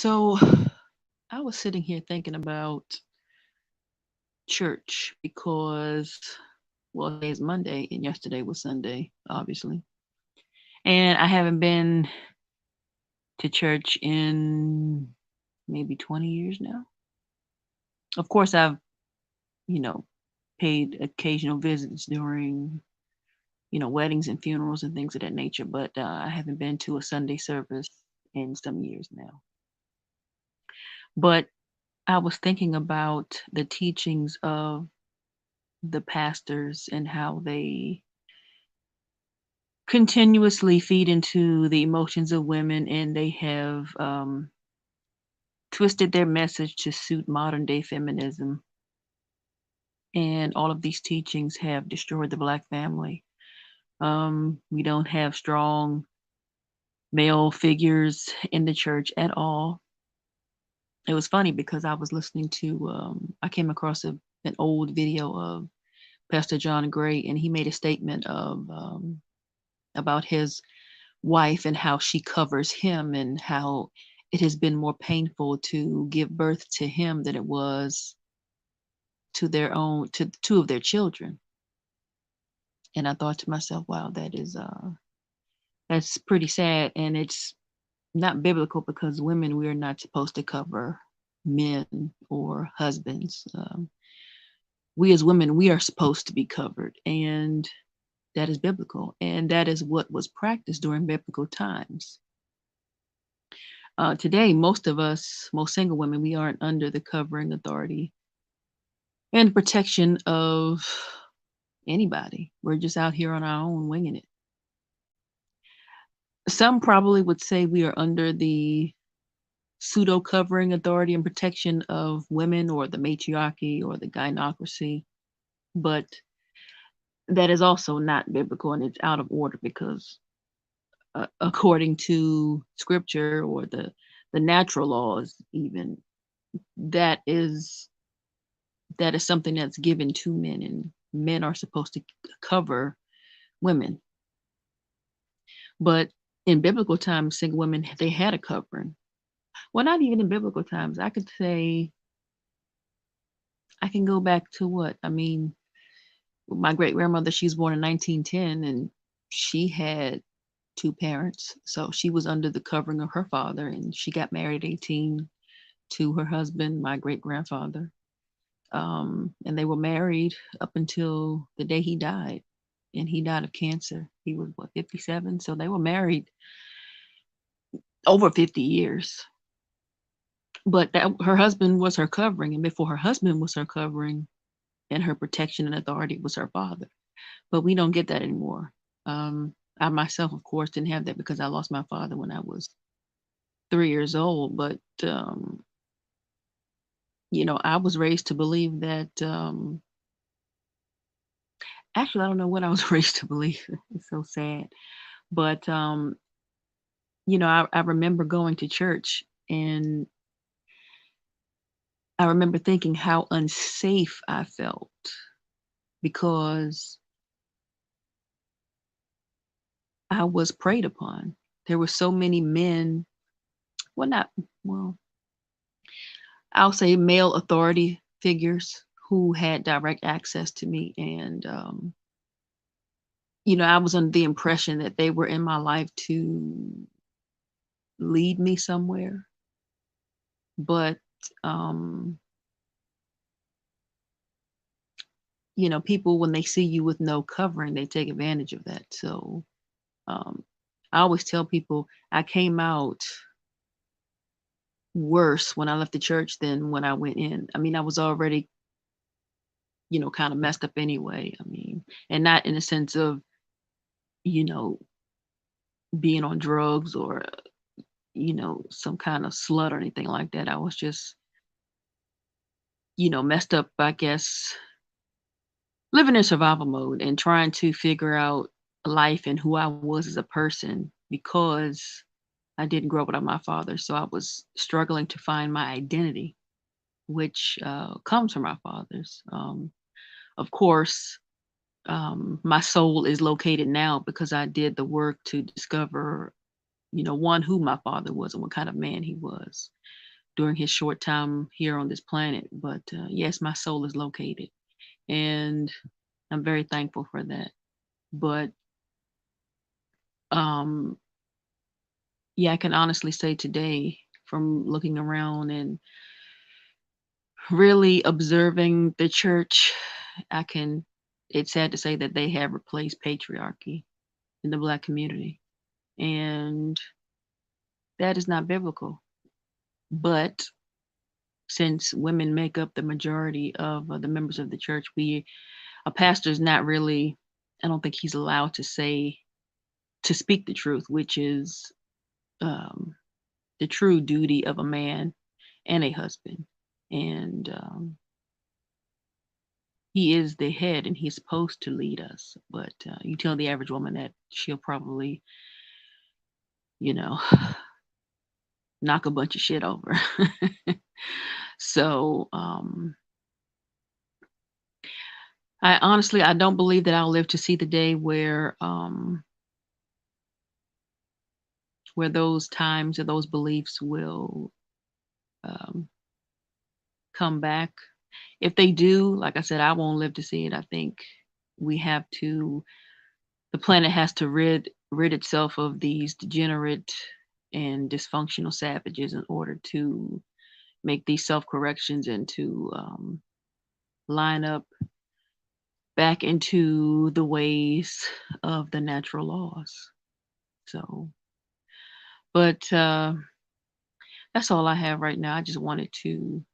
So I was sitting here thinking about church because, well, today is Monday and yesterday was Sunday, obviously. And I haven't been to church in maybe 20 years now. Of course, I've, you know, paid occasional visits during, weddings and funerals and things of that nature, but I haven't been to a Sunday service in some years now. But I was thinking about the teachings of the pastors and how they continuously feed into the emotions of women, and they have twisted their message to suit modern day feminism. And all of these teachings have destroyed the Black family. We don't have strong male figures in the church at all. It was funny because I was listening to, I came across an old video of Pastor John Gray, and he made a statement about his wife and how she covers him and how it has been more painful to give birth to him than it was to two of their children. And I thought to myself, wow, that's pretty sad, and it's not biblical because women, we are not supposed to cover men or husbands. We as women, we are supposed to be covered, and that is biblical, and that is what was practiced during biblical times. Today, most of us, most single women, we aren't under the covering, authority, and protection of anybody. We're just out here on our own, winging it. Some probably would say we are under the pseudo covering, authority, and protection of women, or the matriarchy, or the gynocracy, but that is also not biblical, and it's out of order because, according to scripture, or the natural laws, even, that is that is something that's given to men, and men are supposed to cover women. But in biblical times, single women, they had a covering. Well, not even in biblical times. I could say, I can go back to what? I mean, my great grandmother, she was born in 1910, and she had two parents. So she was under the covering of her father, and she got married at 18 to her husband, my great grandfather. And they were married up until the day he died. And he died of cancer. He was, what, 57? So they were married over 50 years. But her husband was her covering, and before her husband was her covering and her protection and authority was her father. But we don't get that anymore. I myself, of course, didn't have that because I lost my father when I was 3 years old. But I was raised to believe that. Actually, I don't know what I was raised to believe. It's so sad. But I remember going to church, and I remember thinking how unsafe I felt because I was preyed upon. There were so many men, well, not, well, I'll say male authority figures who had direct access to me. And, I was under the impression that they were in my life to lead me somewhere. But, um, people, when they see you with no covering, they take advantage of that. So, um, I always tell people I came out worse when I left the church than when I went in. I mean, I was already, kind of messed up anyway. I mean, and not in a sense of, you know, being on drugs or, some kind of slut or anything like that. I was just, messed up, I guess, living in survival mode and trying to figure out life and who I was as a person because I didn't grow up without my father. So I was struggling to find my identity, which comes from our fathers. Of course, my soul is located now because I did the work to discover one, who my father was and what kind of man he was during his short time here on this planet. But yes, my soul is located, and I'm very thankful for that. But um, yeah, I can honestly say today, from looking around and really observing the church, I can. It's sad to say that they have replaced patriarchy in the Black community, and that is not biblical. But since women make up the majority of the members of the church, a pastor is not really. I don't think he's allowed to speak the truth, which is um, the true duty of a man and a husband. And he is the head, and he's supposed to lead us. But you tell the average woman that, she'll probably, you know, knock a bunch of shit over. So I don't believe that I'll live to see the day where those times or those beliefs will um, come back. If they do, like I said, I won't live to see it. I think we have to, the planet has to rid itself of these degenerate and dysfunctional savages in order to make these self corrections and to line up back into the ways of the natural laws. So, but that's all I have right now. I just wanted to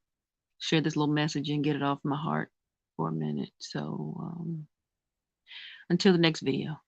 share this little message and get it off my heart for a minute. So, until the next video.